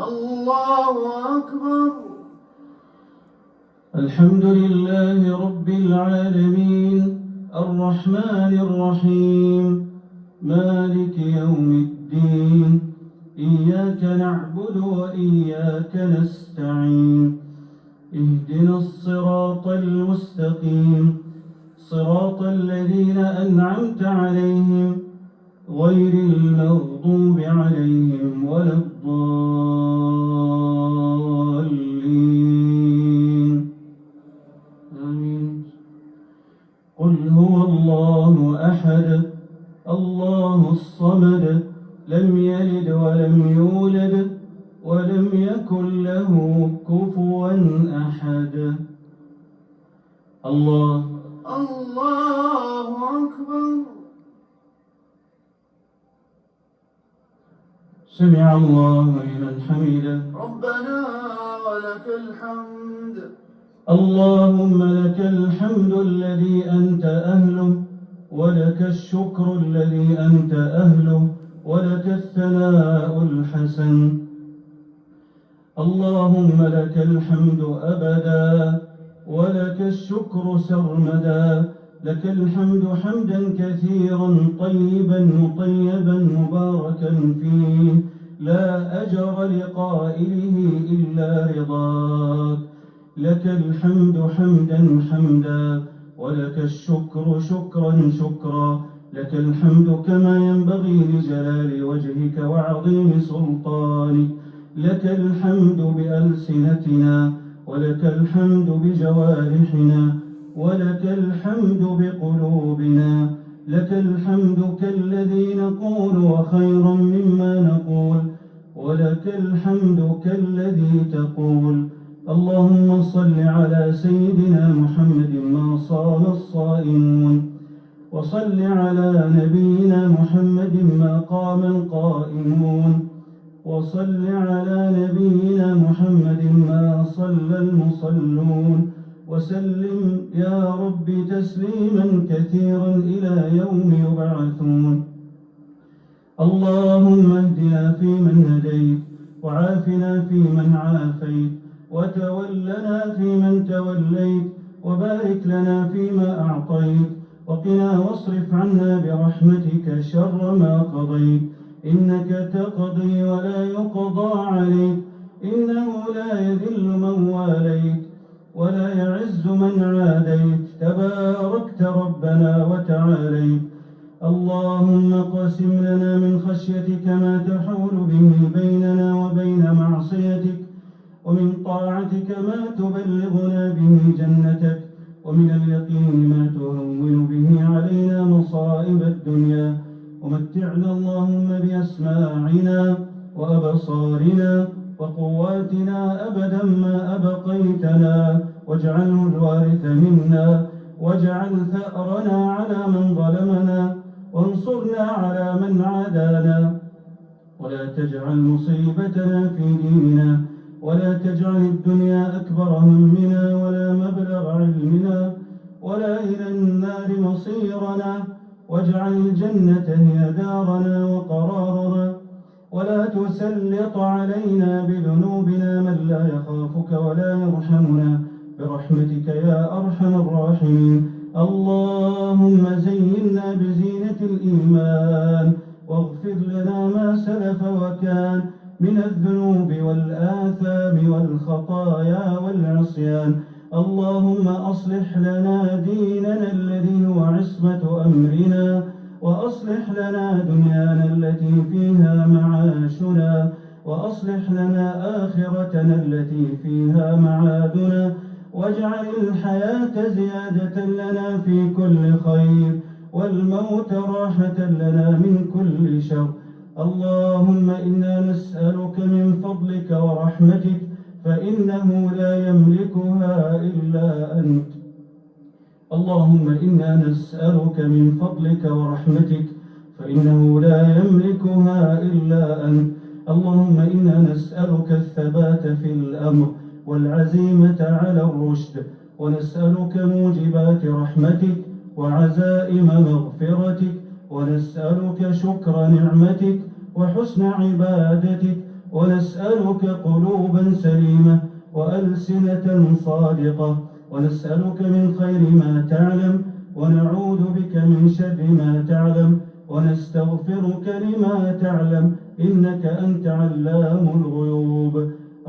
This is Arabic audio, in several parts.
الله أكبر. الحمد لله رب العالمين الرحمن الرحيم مالك يوم الدين إياك نعبد وإياك نستعين اهدنا الصراط المستقيم صراط الذين أنعمت عليهم غير المغضوب عليهم ولا الضالين آمين. قل هو الله أحد الله الصمد لم يلد ولم يولد ولم يكن له كفوا أحد. الله أكبر. سمع الله لمن حمده. ربنا ولك الحمد. اللهم لك الحمد الذي أنت أهله ولك الشكر الذي أنت أهله ولك الثناء الحسن. اللهم لك الحمد أبدا ولك الشكر سرمدا. لك الحمد حمدا كثيرا طيبا مطيبا مباركا فيه لا أجر لقائله إلا رضاك. لك الحمد حمدا حمدا ولك الشكر شكرا شكرا. لك الحمد كما ينبغي لجلال وجهك وعظيم سلطانك. لك الحمد بألسنتنا ولك الحمد بجوارحنا ولك الحمد بقلوبنا. لك الحمد كالذي نقول وخيرا مما نقول ولك الحمد كالذي تقول. اللهم صل على سيدنا محمد ما صام الصائمون وصل على نبينا محمد ما قام القائمون وصل على نبينا محمد ما صلى المصلون وسلم يا رب تسليما كثيرا إلى يوم يبعثون. اللهم اهدنا فيمن هديت وعافنا فيمن عافيت وتولنا فيمن توليت وبارك لنا فيما أعطيت وقنا واصرف عنا برحمتك شر ما قضيت. إنك تقضي ولا يقضى عليك إنه لا يذل من واليت ولا يعز من عاديت تباركت ربنا وتعاليت. اللهم اقسم لنا من خشيتك ما تحول به بيننا وبين معصيتك ومن طاعتك ما تبلغنا به جنتك ومن اليقين ما تهون به علينا مصائب الدنيا. ومتعنا اللهم بأسماعنا وأبصارنا وقواتنا أبدا ما أبقيتنا واجعله الوارث منا واجعل ثأرنا على من ظلمنا وانصرنا على من عادانا ولا تجعل مصيبتنا في ديننا ولا تجعل الدنيا أكبر همنا ولا مبلغ علمنا ولا إلى النار مصيرنا واجعل الجنة هي دارنا وقرارنا ولا تسلط علينا بذنوبنا من لا يخافك ولا يرحمنا برحمتك يا أرحم الراحمين. اللهم زينا بزينة الإيمان واغفر لنا ما سلف وكان من الذنوب والآثام والخطايا والعصيان. اللهم أصلح لنا ديننا الذي هو عصمة أمرنا وأصلح لنا دنيانا التي فيها معاشنا وأصلح لنا آخرتنا التي فيها معادنا واجعل الحياة زيادة لنا في كل خير والموت راحة لنا من كل شر. اللهم إنا نسألك من فضلك ورحمتك فإنه لا يملكها إلا أنت. اللهم إنا نسألك من فضلك ورحمتك فإنه لا يملكها إلا أنت. اللهم إنا نسألك الثبات في الأمر والعزيمة على الرشد ونسألك موجبات رحمتك وعزائم مغفرتك ونسألك شكر نعمتك وحسن عبادتك ونسألك قلوبا سليمة وألسنة صادقة، ونسألك من خير ما تعلم ونعوذ بك من شر ما تعلم ونستغفرك لما تعلم إنك أنت علام الغيوب.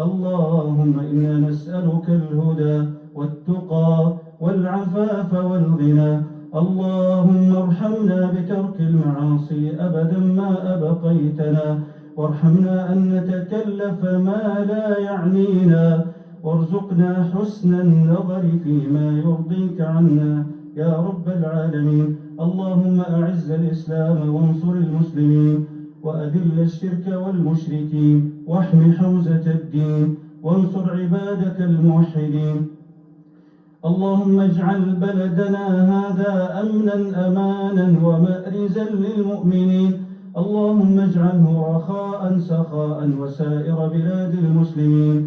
اللهم إنا نسألك الهدى والتقى والعفاف والغنى. اللهم ارحمنا بترك المعاصي أبدا ما أبقيتنا، وارحمنا أن نتكلف ما لا يعنينا، وارزقنا حسن النظر فيما يرضيك عنا يا رب العالمين. اللهم أعز الإسلام وانصر المسلمين، وأذل الشرك والمشركين، واحم حوزة الدين، وانصر عبادك الموحدين. اللهم اجعل بلدنا هذا أمنا أمانا ومأرزا للمؤمنين. اللهم اجعله رخاء سخاء وسائر بلاد المسلمين.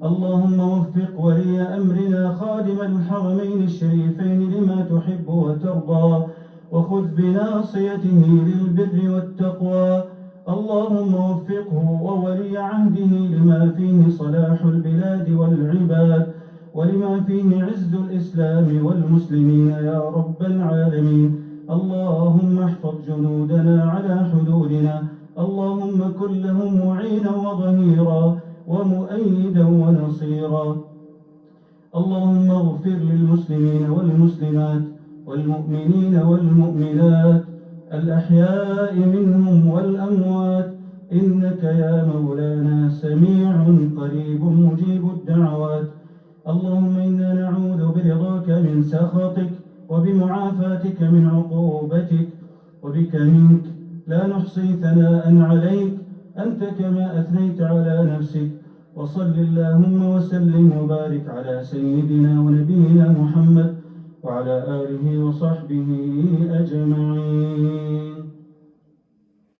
اللهم وفق ولي أمرنا خادم الحرمين الشريفين لما تحب وترضى، وخذ بناصيته للبر والتقوى. اللهم وفقه وولي عهده لما فيه صلاح البلاد والعباد، ولما فيه عز الإسلام والمسلمين يا رب العالمين. اللهم احفظ جنودنا على حدودنا. اللهم كن لهم معينا وظهيرا ومؤيدا ونصيرا. اللهم اغفر للمسلمين والمسلمات والمؤمنين والمؤمنات الأحياء منهم والأموات، إنك يا مولانا سميع قريب مجيب الدعوات. اللهم إنا نعوذ برضاك من سخطك وبمعافاتك من عقوبتك، وبك منك لا نحصي ثناء عليك أنت كما أثنيت على نفسك. وصل اللهم وسلم وبارك على سيدنا ونبينا محمد وعلى آله وصحبه أجمعين.